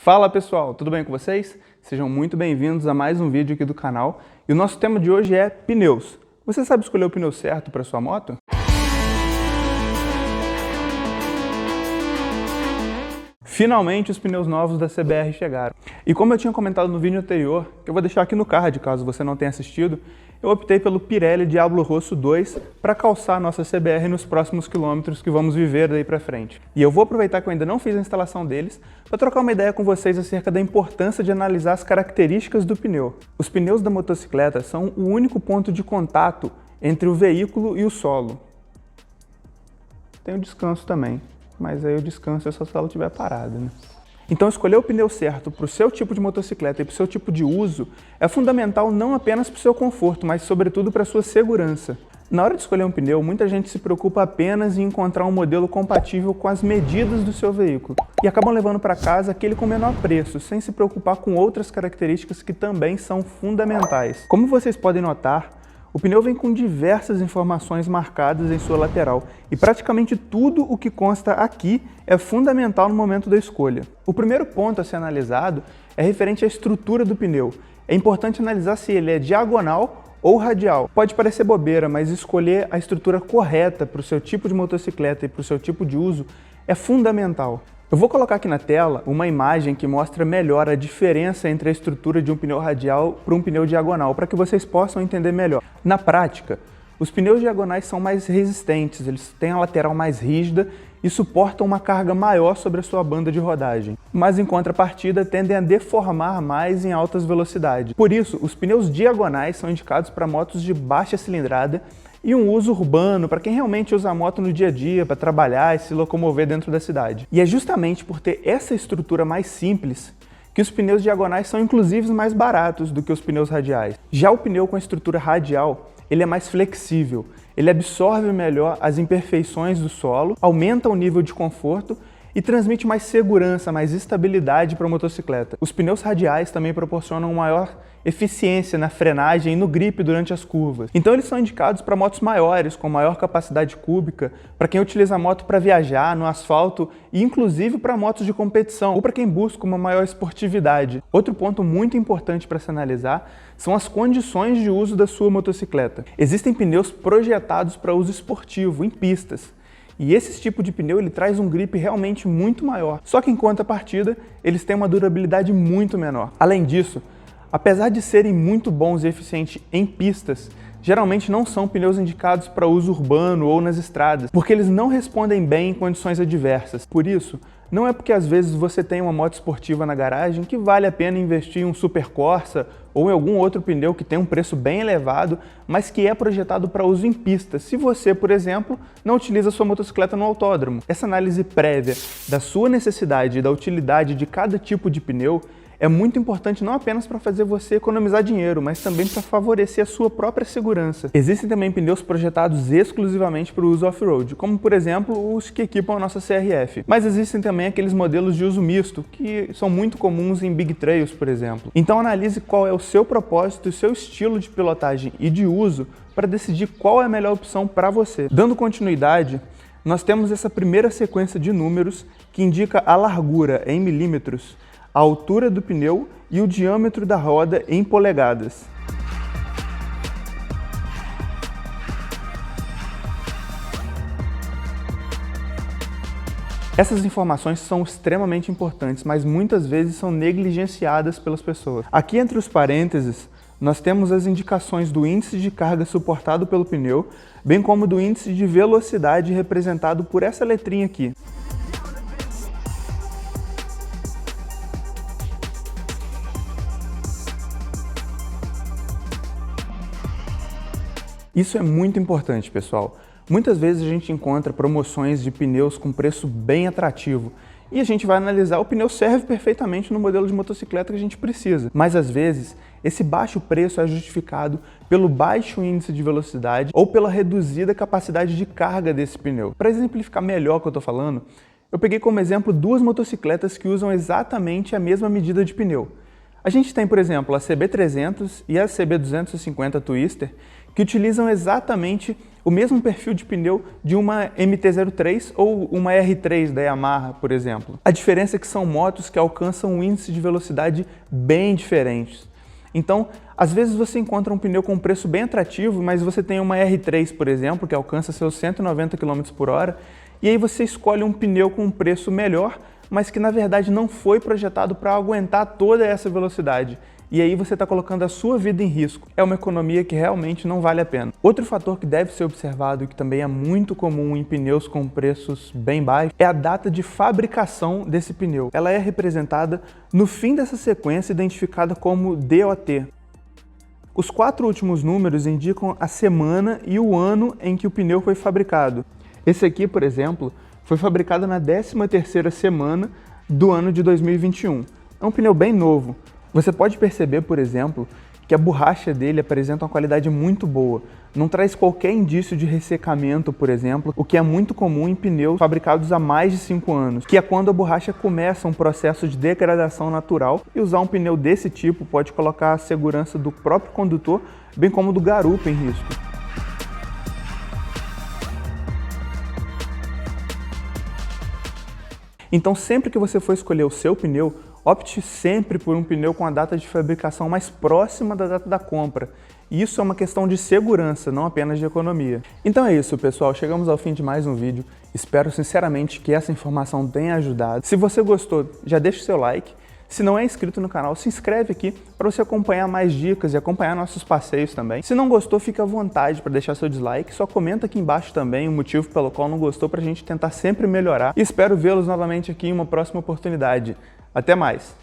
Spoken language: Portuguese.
Fala pessoal, tudo bem com vocês? Sejam muito bem-vindos a mais um vídeo aqui do canal. E o nosso tema de hoje é pneus. Você sabe escolher o pneu certo para sua moto? Finalmente os pneus novos da CBR chegaram. E como eu tinha comentado no vídeo anterior, que eu vou deixar aqui no card caso você não tenha assistido, eu optei pelo Pirelli Diablo Rosso 2 para calçar a nossa CBR nos próximos quilômetros que vamos viver daí para frente. E eu vou aproveitar que eu ainda não fiz a instalação deles para trocar uma ideia com vocês acerca da importância de analisar as características do pneu. Os pneus da motocicleta são o único ponto de contato entre o veículo e o solo. Tem o descanso também, mas aí o descanso é só se ela estiver parada, né? Então escolher o pneu certo para o seu tipo de motocicleta e para o seu tipo de uso é fundamental não apenas para o seu conforto, mas sobretudo para a sua segurança. Na hora de escolher um pneu, muita gente se preocupa apenas em encontrar um modelo compatível com as medidas do seu veículo e acabam levando para casa aquele com menor preço, sem se preocupar com outras características que também são fundamentais. Como vocês podem notar, o pneu vem com diversas informações marcadas em sua lateral e praticamente tudo o que consta aqui é fundamental no momento da escolha. O primeiro ponto a ser analisado é referente à estrutura do pneu. É importante analisar se ele é diagonal ou radial. Pode parecer bobeira, mas escolher a estrutura correta para o seu tipo de motocicleta e para o seu tipo de uso é fundamental. Eu vou colocar aqui na tela uma imagem que mostra melhor a diferença entre a estrutura de um pneu radial para um pneu diagonal, para que vocês possam entender melhor. Na prática, os pneus diagonais são mais resistentes, eles têm a lateral mais rígida e suportam uma carga maior sobre a sua banda de rodagem, mas em contrapartida tendem a deformar mais em altas velocidades. Por isso, os pneus diagonais são indicados para motos de baixa cilindrada e um uso urbano para quem realmente usa a moto no dia a dia para trabalhar e se locomover dentro da cidade. E é justamente por ter essa estrutura mais simples que os pneus diagonais são inclusive mais baratos do que os pneus radiais. Já o pneu com a estrutura radial, ele é mais flexível, ele absorve melhor as imperfeições do solo, aumenta o nível de conforto e transmite mais segurança, mais estabilidade para a motocicleta. Os pneus radiais também proporcionam maior eficiência na frenagem e no grip durante as curvas. Então eles são indicados para motos maiores, com maior capacidade cúbica, para quem utiliza a moto para viajar no asfalto e inclusive para motos de competição ou para quem busca uma maior esportividade. Outro ponto muito importante para se analisar são as condições de uso da sua motocicleta. Existem pneus projetados para uso esportivo, em pistas. E esse tipo de pneu ele traz um grip realmente muito maior, só que em contrapartida eles têm uma durabilidade muito menor. Além disso, apesar de serem muito bons e eficientes em pistas, geralmente não são pneus indicados para uso urbano ou nas estradas, porque eles não respondem bem em condições adversas. Por isso, não é porque às vezes você tem uma moto esportiva na garagem que vale a pena investir em um Super Corsa ou em algum outro pneu que tem um preço bem elevado, mas que é projetado para uso em pista, se você, por exemplo, não utiliza sua motocicleta no autódromo. Essa análise prévia da sua necessidade e da utilidade de cada tipo de pneu é muito importante não apenas para fazer você economizar dinheiro, mas também para favorecer a sua própria segurança. Existem também pneus projetados exclusivamente para o uso off-road, como por exemplo os que equipam a nossa CRF. Mas existem também aqueles modelos de uso misto, que são muito comuns em big trails, por exemplo. Então analise qual é o seu propósito, o seu estilo de pilotagem e de uso para decidir qual é a melhor opção para você. Dando continuidade, nós temos essa primeira sequência de números que indica a largura em milímetros, a altura do pneu e o diâmetro da roda em polegadas. Essas informações são extremamente importantes, mas muitas vezes são negligenciadas pelas pessoas. Aqui entre os parênteses, nós temos as indicações do índice de carga suportado pelo pneu, bem como do índice de velocidade representado por essa letrinha aqui. Isso é muito importante, pessoal. Muitas vezes a gente encontra promoções de pneus com preço bem atrativo e a gente vai analisar, o pneu serve perfeitamente no modelo de motocicleta que a gente precisa. Mas às vezes, esse baixo preço é justificado pelo baixo índice de velocidade ou pela reduzida capacidade de carga desse pneu. Para exemplificar melhor o que eu estou falando, eu peguei como exemplo duas motocicletas que usam exatamente a mesma medida de pneu. A gente tem, por exemplo, a CB300 e a CB250 Twister, que utilizam exatamente o mesmo perfil de pneu de uma MT-03 ou uma R3 da Yamaha, por exemplo. A diferença é que são motos que alcançam um índice de velocidade bem diferentes. Então, às vezes você encontra um pneu com um preço bem atrativo, mas você tem uma R3, por exemplo, que alcança seus 190 km por hora, e aí você escolhe um pneu com um preço melhor, mas que na verdade não foi projetado para aguentar toda essa velocidade. E aí você está colocando a sua vida em risco. É uma economia que realmente não vale a pena. Outro fator que deve ser observado e que também é muito comum em pneus com preços bem baixos é a data de fabricação desse pneu. Ela é representada no fim dessa sequência, identificada como DOT. Os 4 últimos números indicam a semana e o ano em que o pneu foi fabricado. Esse aqui, por exemplo, foi fabricado na 13ª semana do ano de 2021. É um pneu bem novo. Você pode perceber, por exemplo, que a borracha dele apresenta uma qualidade muito boa. Não traz qualquer indício de ressecamento, por exemplo, o que é muito comum em pneus fabricados há mais de 5 anos, que é quando a borracha começa um processo de degradação natural, e usar um pneu desse tipo pode colocar a segurança do próprio condutor, bem como do garupa, em risco. Então, sempre que você for escolher o seu pneu, opte sempre por um pneu com a data de fabricação mais próxima da data da compra. Isso é uma questão de segurança, não apenas de economia. Então é isso, pessoal. Chegamos ao fim de mais um vídeo. Espero sinceramente que essa informação tenha ajudado. Se você gostou, já deixa o seu like. Se não é inscrito no canal, se inscreve aqui para você acompanhar mais dicas e acompanhar nossos passeios também. Se não gostou, fica à vontade para deixar seu dislike. Só comenta aqui embaixo também o motivo pelo qual não gostou, para a gente tentar sempre melhorar. E espero vê-los novamente aqui em uma próxima oportunidade. Até mais!